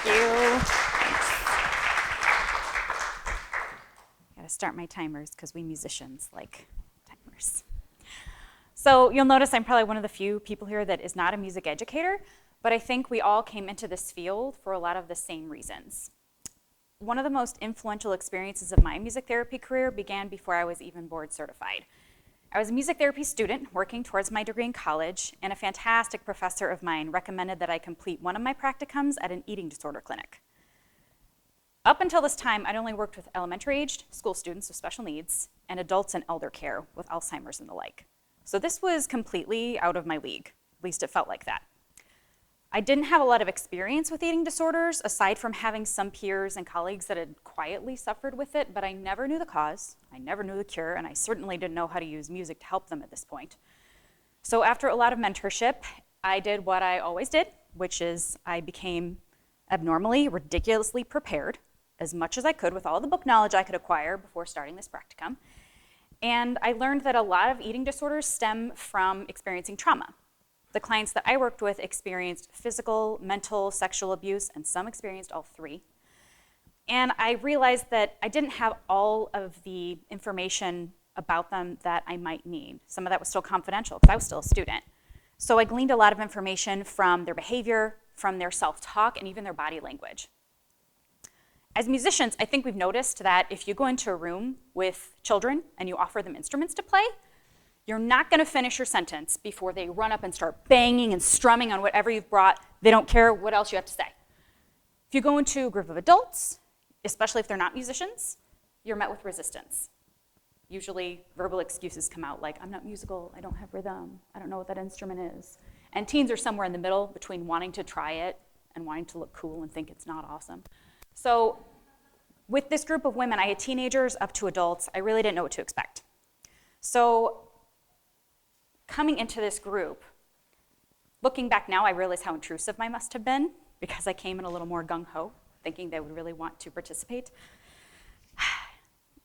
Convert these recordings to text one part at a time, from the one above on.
you. Gotta start my timers because we musicians like timers. So you'll notice I'm probably one of the few people here that is not a music educator, but I think we all came into this field for a lot of the same reasons. One of the most influential experiences of my music therapy career began before I was even board certified. I was a music therapy student working towards my degree in college, and a fantastic professor of mine recommended that I complete one of my practicums at an eating disorder clinic. Up until this time, I'd only worked with elementary-aged school students with special needs and adults in elder care with Alzheimer's and the like. So this was completely out of my league, at least it felt like that. I didn't have a lot of experience with eating disorders, aside from having some peers and colleagues that had quietly suffered with it, but I never knew the cause, I never knew the cure, and I certainly didn't know how to use music to help them at this point. So after a lot of mentorship, I did what I always did, which is I became abnormally, ridiculously prepared as much as I could with all the book knowledge I could acquire before starting this practicum. And I learned that a lot of eating disorders stem from experiencing trauma. The clients that I worked with experienced physical, mental, sexual abuse, and some experienced all three. And I realized that I didn't have all of the information about them that I might need. Some of that was still confidential because I was still a student. So I gleaned a lot of information from their behavior, from their self-talk, and even their body language. As musicians, I think we've noticed that if you go into a room with children and you offer them instruments to play, you're not going to finish your sentence before they run up and start banging and strumming on whatever you've brought. They don't care what else you have to say. If you go into a group of adults, especially if they're not musicians, you're met with resistance. Usually verbal excuses come out like, I'm not musical, I don't have rhythm, I don't know what that instrument is. And teens are somewhere in the middle between wanting to try it and wanting to look cool and think it's not awesome. So with this group of women, I had teenagers up to adults. I really didn't know what to expect. So coming into this group, looking back now, I realize how intrusive I must have been because I came in a little more gung-ho, thinking they would really want to participate.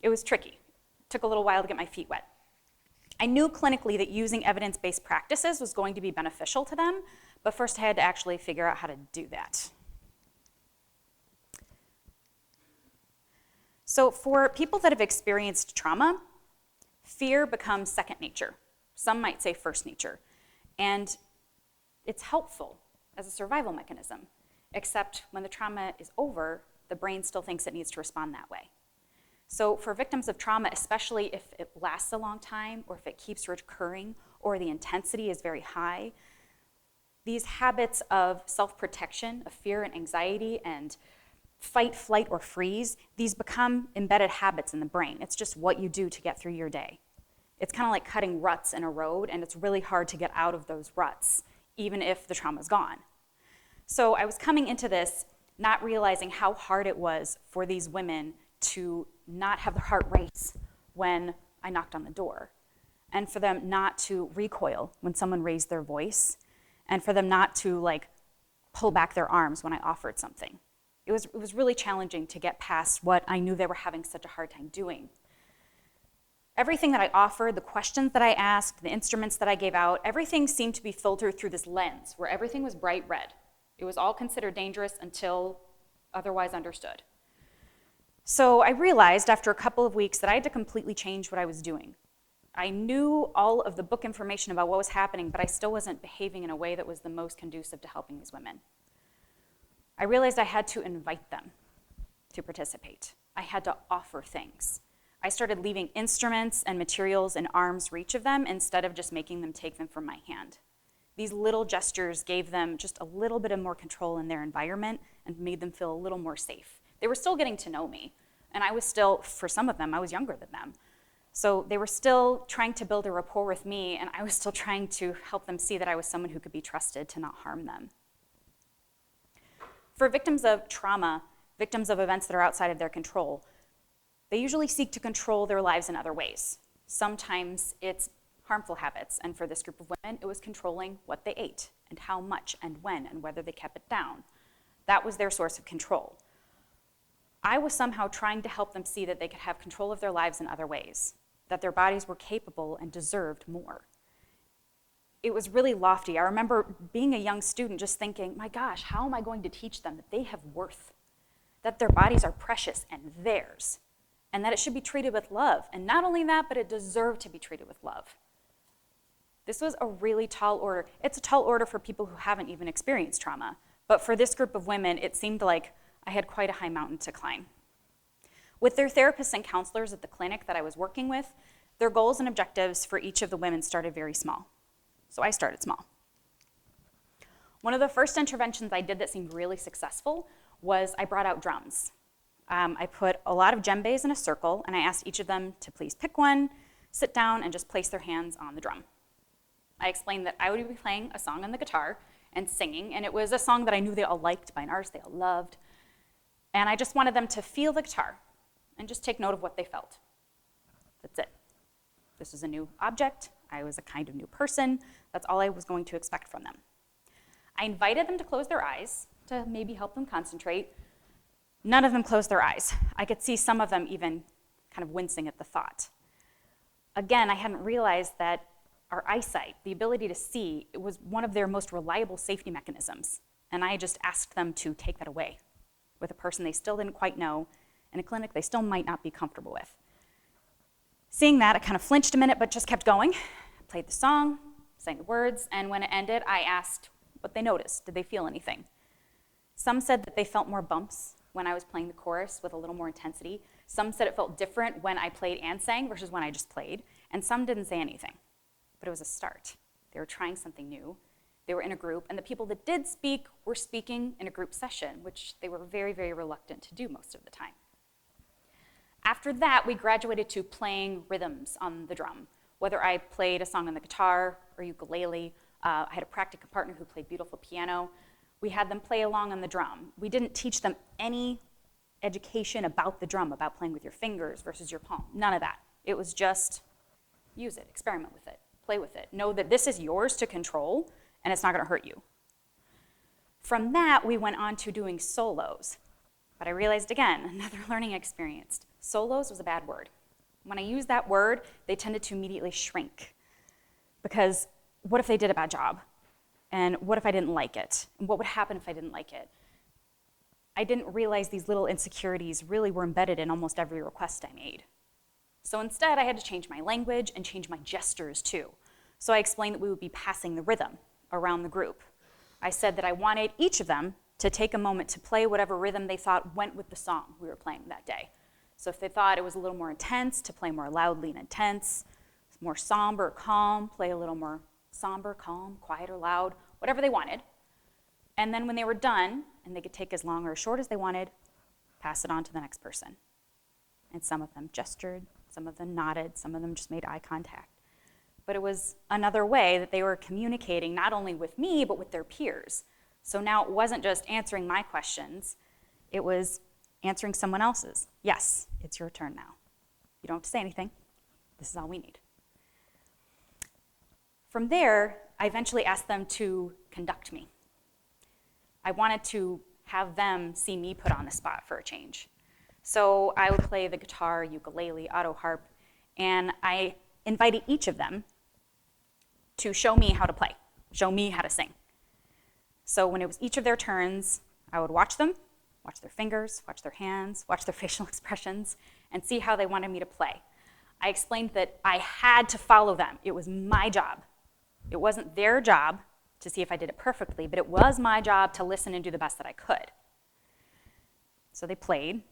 It was tricky. It took a little while to get my feet wet. I knew clinically that using evidence-based practices was going to be beneficial to them, but first I had to actually figure out how to do that. So for people that have experienced trauma, fear becomes second nature. Some might say first nature. And it's helpful as a survival mechanism, except when the trauma is over, the brain still thinks it needs to respond that way. So for victims of trauma, especially if it lasts a long time or if it keeps recurring or the intensity is very high, these habits of self-protection, of fear and anxiety and fight, flight, or freeze, these become embedded habits in the brain. It's just what you do to get through your day. It's kind of like cutting ruts in a road, and it's really hard to get out of those ruts, even if the trauma's gone. So I was coming into this not realizing how hard it was for these women to not have their heart race when I knocked on the door, and for them not to recoil when someone raised their voice, and for them not to pull back their arms when I offered something. It was really challenging to get past what I knew they were having such a hard time doing. Everything that I offered, the questions that I asked, the instruments that I gave out, everything seemed to be filtered through this lens where everything was bright red. It was all considered dangerous until otherwise understood. So I realized after a couple of weeks that I had to completely change what I was doing. I knew all of the book information about what was happening, but I still wasn't behaving in a way that was the most conducive to helping these women. I realized I had to invite them to participate. I had to offer things. I started leaving instruments and materials in arm's reach of them instead of just making them take them from my hand. These little gestures gave them just a little bit of more control in their environment and made them feel a little more safe. They were still getting to know me, and I was still, for some of them, I was younger than them. So they were still trying to build a rapport with me, and I was still trying to help them see that I was someone who could be trusted to not harm them. For victims of trauma, victims of events that are outside of their control, they usually seek to control their lives in other ways. Sometimes it's harmful habits, and for this group of women, it was controlling what they ate and how much and when and whether they kept it down. That was their source of control. I was somehow trying to help them see that they could have control of their lives in other ways, that their bodies were capable and deserved more. it was really lofty. I remember being a young student just thinking, my gosh, how am I going to teach them that they have worth, that their bodies are precious and theirs, and that it should be treated with love. And not only that, but it deserved to be treated with love. This was a really tall order. It's a tall order for people who haven't even experienced trauma. But for this group of women, it seemed like I had quite a high mountain to climb. With their therapists and counselors at the clinic that I was working with, their goals and objectives for each of the women started very small. So I started small. One of the first interventions I did that seemed really successful was I brought out drums. I put a lot of djembes in a circle, and I asked each of them to please pick one, sit down, and just place their hands on the drum. I explained that I would be playing a song on the guitar and singing, and it was a song that I knew they all liked by an artist they all loved. And I just wanted them to feel the guitar and just take note of what they felt. That's it. This was a new object. I was a kind of new person. That's all I was going to expect from them. I invited them to close their eyes to maybe help them concentrate. None of them closed their eyes. I could see some of them even kind of wincing at the thought. Again, I hadn't realized that our eyesight, the ability to see, it was one of their most reliable safety mechanisms. And I just asked them to take that away with a person they still didn't quite know in a clinic they still might not be comfortable with. Seeing that, I kind of flinched a minute, but just kept going. I played the song, sang the words, and when it ended, I asked what they noticed. Did they feel anything? Some said that they felt more bumps when I was playing the chorus with a little more intensity. Some said it felt different when I played and sang versus when I just played. And some didn't say anything. But it was a start. They were trying something new. They were in a group, and the people that did speak were speaking in a group session, which they were very, very reluctant to do most of the time. After that, we graduated to playing rhythms on the drum. Whether I played a song on the guitar or ukulele, I had a practical partner who played beautiful piano. We had them play along on the drum. We didn't teach them any education about the drum, about playing with your fingers versus your palm. None of that. It was just use it, experiment with it, play with it. Know that this is yours to control, and it's not going to hurt you. From that, we went on to doing solos. But I realized, again, another learning experience. Solos was a bad word. When I used that word, they tended to immediately shrink. Because what if they did a bad job? And what if I didn't like it? And what would happen if I didn't like it? I didn't realize these little insecurities really were embedded in almost every request I made. So instead, I had to change my language and change my gestures too. So I explained that we would be passing the rhythm around the group. I said that I wanted each of them to take a moment to play whatever rhythm they thought went with the song we were playing that day. So if they thought it was a little more intense, to play more loudly and intense, more somber or calm, play a little more somber, calm, quiet or loud, whatever they wanted. And then when they were done, and they could take as long or as short as they wanted, pass it on to the next person. And some of them gestured, some of them nodded, some of them just made eye contact. But it was another way that they were communicating not only with me, but with their peers. So now it wasn't just answering my questions, it was answering someone else's. Yes, it's your turn now. You don't have to say anything. This is all we need. From there, I eventually asked them to conduct me. I wanted to have them see me put on the spot for a change. So I would play the guitar, ukulele, auto harp, and I invited each of them to show me how to play, show me how to sing. So when it was each of their turns, I would watch them, watch their fingers, watch their hands, watch their facial expressions, and see how they wanted me to play. I explained that I had to follow them. It was my job. It wasn't their job to see if I did it perfectly, but it was my job to listen and do the best that I could. So they played.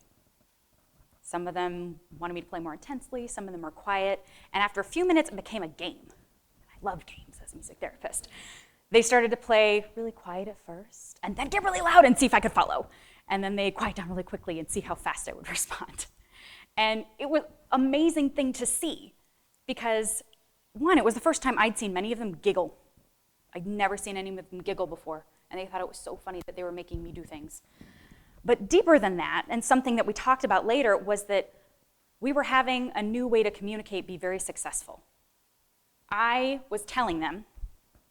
Some of them wanted me to play more intensely, some of them were quiet, and after a few minutes, it became a game. I love games as a music therapist. They started to play really quiet at first, and then get really loud and see if I could follow. And then they'd quiet down really quickly and see how fast I would respond. And it was an amazing thing to see, because one, it was the first time I'd seen many of them giggle. I'd never seen any of them giggle before, and they thought it was so funny that they were making me do things. But deeper than that, and something that we talked about later, was that we were having a new way to communicate be very successful. I was telling them,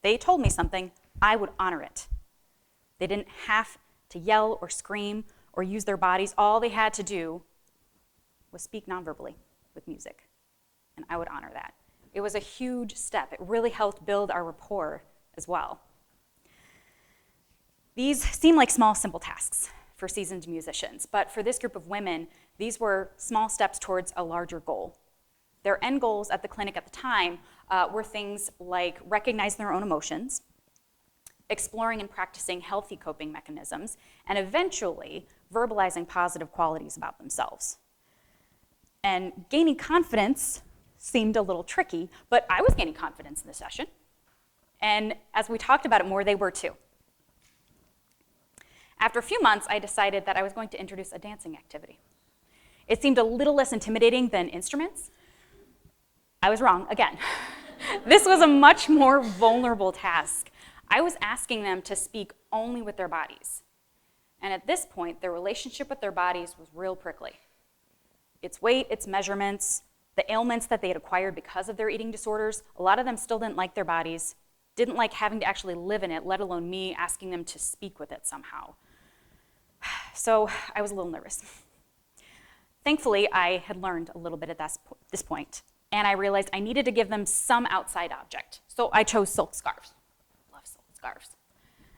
they told me something, I would honor it. They didn't have to yell or scream or use their bodies. All they had to do was speak nonverbally with music, and I would honor that. It was a huge step. It really helped build our rapport as well. These seem like small, simple tasks for seasoned musicians, but for this group of women, these were small steps towards a larger goal. Their end goals at the clinic at the time were things like recognizing their own emotions, exploring and practicing healthy coping mechanisms, and eventually verbalizing positive qualities about themselves. And gaining confidence seemed a little tricky, but I was gaining confidence in the session. And as we talked about it more, they were too. After a few months, I decided that I was going to introduce a dancing activity. It seemed a little less intimidating than instruments. I was wrong, again. This was a much more vulnerable task. I was asking them to speak only with their bodies. And at this point, their relationship with their bodies was real prickly. Its weight, its measurements, the ailments that they had acquired because of their eating disorders, a lot of them still didn't like their bodies, didn't like having to actually live in it, let alone me asking them to speak with it somehow. So I was a little nervous. Thankfully, I had learned a little bit at this point, and I realized I needed to give them some outside object. So I chose silk scarves. Love silk scarves.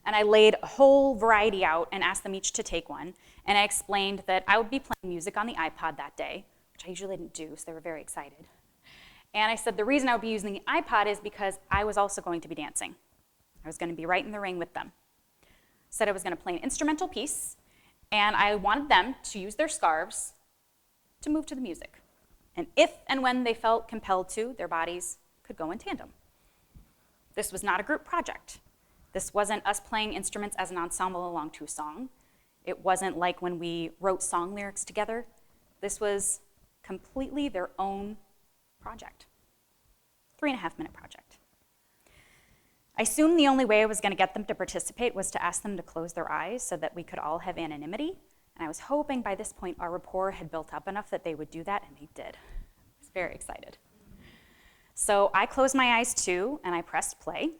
And I laid a whole variety out and asked them each to take one, and I explained that I would be playing music on the iPod that day, which I usually didn't do, so they were very excited. And I said the reason I would be using the iPod is because I was also going to be dancing. I was going to be right in the ring with them. Said I was going to play an instrumental piece, and I wanted them to use their scarves to move to the music. And if and when they felt compelled to, their bodies could go in tandem. This was not a group project. This wasn't us playing instruments as an ensemble along to a song. It wasn't like when we wrote song lyrics together. This was completely their own project. 3.5-minute project. I assumed the only way I was going to get them to participate was to ask them to close their eyes so that we could all have anonymity. And I was hoping by this point our rapport had built up enough that they would do that, and they did. I was very excited. So I closed my eyes too, and I pressed play.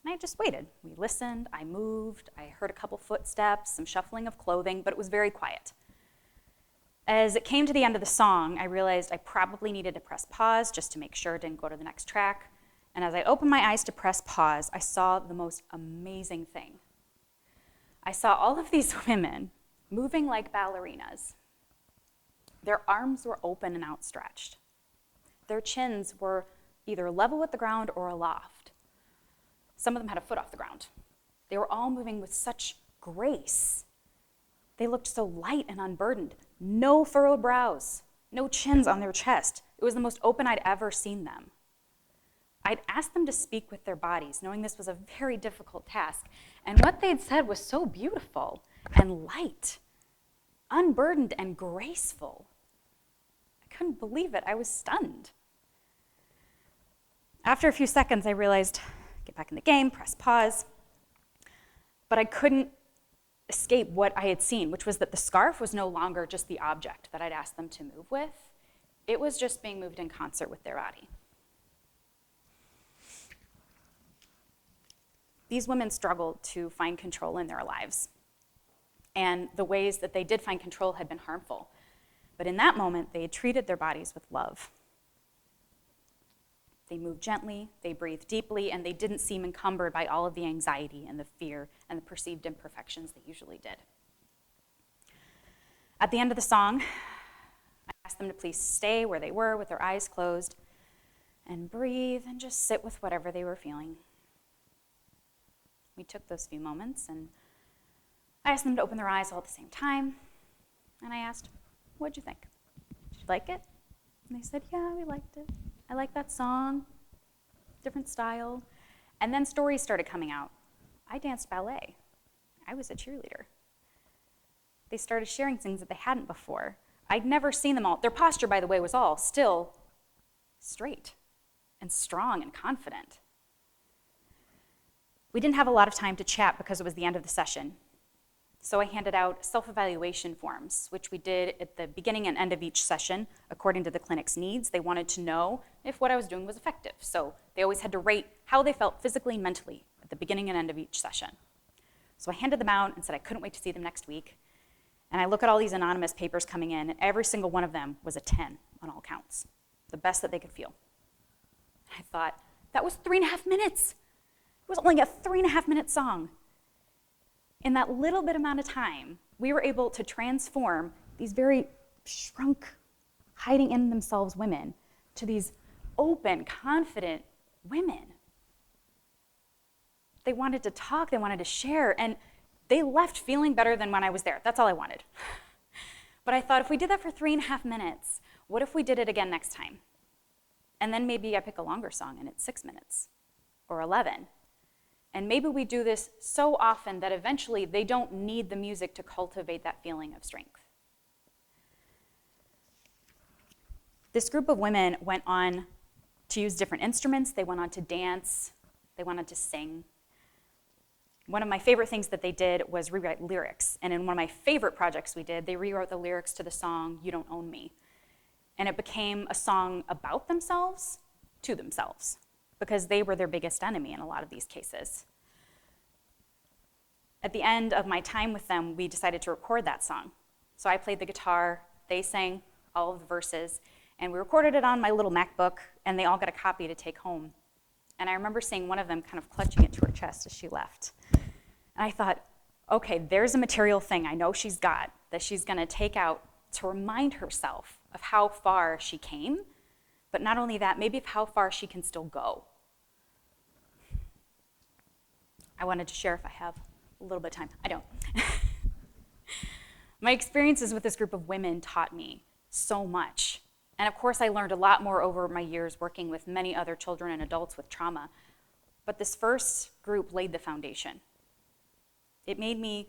And I just waited. We listened, I moved, I heard a couple footsteps, some shuffling of clothing, but it was very quiet. As it came to the end of the song, I realized I probably needed to press pause just to make sure it didn't go to the next track. And as I opened my eyes to press pause, I saw the most amazing thing. I saw all of these women moving like ballerinas. Their arms were open and outstretched. Their chins were either level with the ground or aloft. Some of them had a foot off the ground. They were all moving with such grace. They looked so light and unburdened. No furrowed brows, no chins on their chest. It was the most open I'd ever seen them. I'd asked them to speak with their bodies, knowing this was a very difficult task. And what they'd said was so beautiful and light, unburdened and graceful. I couldn't believe it. I was stunned. After a few seconds, I realized, get back in the game, press pause. But I couldn't escape what I had seen, which was that the scarf was no longer just the object that I'd asked them to move with. It was just being moved in concert with their body. These women struggled to find control in their lives. And the ways that they did find control had been harmful. But in that moment, they had treated their bodies with love. They moved gently, they breathed deeply, and they didn't seem encumbered by all of the anxiety and the fear and the perceived imperfections they usually did. At the end of the song, I asked them to please stay where they were with their eyes closed and breathe and just sit with whatever they were feeling. We took those few moments, and I asked them to open their eyes all at the same time, and I asked, what'd you think? Did you like it? And they said, yeah, we liked it. I like that song, different style. And then stories started coming out. I danced ballet. I was a cheerleader. They started sharing things that they hadn't before. I'd never seen them all. Their posture, by the way, was all still straight and strong and confident. We didn't have a lot of time to chat because it was the end of the session. So I handed out self-evaluation forms, which we did at the beginning and end of each session according to the clinic's needs. They wanted to know if what I was doing was effective. So they always had to rate how they felt physically and mentally at the beginning and end of each session. So I handed them out and said I couldn't wait to see them next week. And I look at all these anonymous papers coming in, and every single one of them was a 10 on all counts, the best that they could feel. I thought, that was 3.5 minutes. It was only a 3.5-minute song. In that little bit amount of time, we were able to transform these very shrunk, hiding in themselves women to these open, confident women. They wanted to talk, they wanted to share, and they left feeling better than when I was there. That's all I wanted. But I thought, if we did that for 3.5 minutes, what if we did it again next time? And then maybe I pick a longer song and it's 6 minutes or 11. And maybe we do this so often that eventually they don't need the music to cultivate that feeling of strength. This group of women went on to use different instruments. They went on to dance. They went on to sing. One of my favorite things that they did was rewrite lyrics. And in one of my favorite projects we did, they rewrote the lyrics to the song, You Don't Own Me. And it became a song about themselves to themselves, because they were their biggest enemy in a lot of these cases. At the end of my time with them, we decided to record that song. So I played the guitar, they sang all of the verses, and we recorded it on my little MacBook, and they all got a copy to take home. And I remember seeing one of them kind of clutching it to her chest as she left. And I thought, okay, there's a material thing I know she's got that she's gonna take out to remind herself of how far she came, but not only that, maybe of how far she can still go. I wanted to share if I have a little bit of time. I don't. My experiences with this group of women taught me so much. And of course, I learned a lot more over my years working with many other children and adults with trauma. But this first group laid the foundation. It made me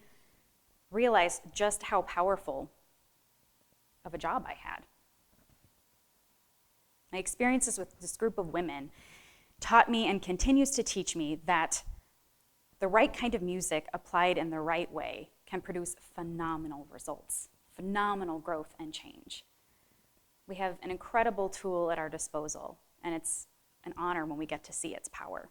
realize just how powerful of a job I had. My experiences with this group of women taught me and continues to teach me that the right kind of music applied in the right way can produce phenomenal results, phenomenal growth and change. We have an incredible tool at our disposal, and it's an honor when we get to see its power.